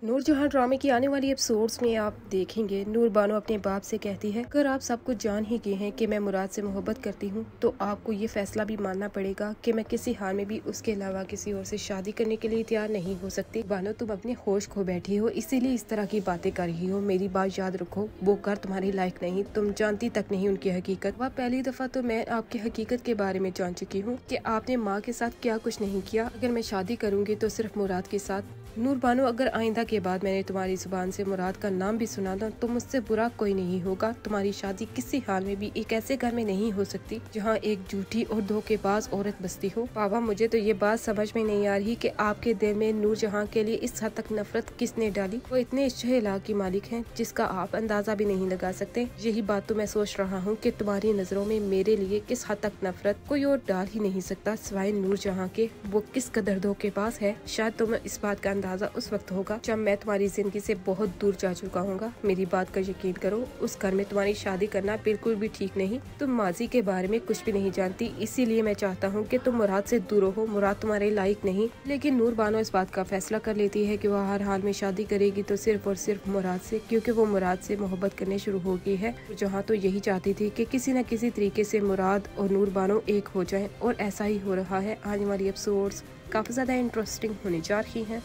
नूरजहां ड्रामे की आने वाली एपिसोड्स में आप देखेंगे नूर बानो अपने बाप से कहती है, अगर आप सब कुछ जान ही गए हैं कि मैं मुराद से मोहब्बत करती हूँ तो आपको ये फैसला भी मानना पड़ेगा कि मैं किसी हाल में भी उसके अलावा किसी और से शादी करने के लिए तैयार नहीं हो सकती। बानो, तुम अपने होश खो बैठी हो, इसीलिए इस तरह की बातें कर रही हो। मेरी बात याद रखो, वो घर तुम्हारी लायक नहीं, तुम जानती तक नहीं उनकी हकीकत। वह पहली दफा तो मैं आपकी हकीकत के बारे में जान चुकी हूँ कि आपने माँ के साथ क्या कुछ नहीं किया। अगर मैं शादी करूंगी तो सिर्फ मुराद के साथ। नूर बानो, अगर आइंदा के बाद मैंने तुम्हारी जुबान से मुराद का नाम भी सुना था तो मुझसे बुरा कोई नहीं होगा। तुम्हारी शादी किसी हाल में भी एक ऐसे घर में नहीं हो सकती जहाँ एक झूठी और धोखेबाज औरत बसती हो। बाबा, मुझे तो ये बात समझ में नहीं आ रही कि आपके दिल में नूरजहां के लिए इस हद तक नफरत किसने डाली। वो इतने शहला की मालिक हैं जिसका आप अंदाजा भी नहीं लगा सकते। यही बात तो मैं सोच रहा हूँ कि तुम्हारी नजरों में मेरे लिए किस हद तक नफरत कोई और डाल ही नहीं सकता सिवाय नूरजहां के। वो किस कदर धोखेबाज है, शायद तुम्हें इस बात का अंदाजा उस वक्त होगा जब मैं तुम्हारी जिंदगी से बहुत दूर जा चुका हूँगा। मेरी बात का यकीन करो, उस घर में तुम्हारी शादी करना बिल्कुल भी ठीक नहीं। तुम माजी के बारे में कुछ भी नहीं जानती, इसीलिए मैं चाहता हूँ कि तुम मुराद से दूर हो। मुराद तुम्हारे लायक नहीं। लेकिन नूर बानो इस बात का फैसला कर लेती है कि वह हर हाल में शादी करेगी तो सिर्फ और सिर्फ मुराद से, क्योंकि वो मुराद से मोहब्बत करने शुरू हो गई है। जहाँ तो यही चाहती थी कि किसी न किसी तरीके से मुराद और नूर बानो एक हो जाएं, और ऐसा ही हो रहा है। आने वाली एपिसोड्स काफी ज्यादा इंटरेस्टिंग होने जा रही हैं।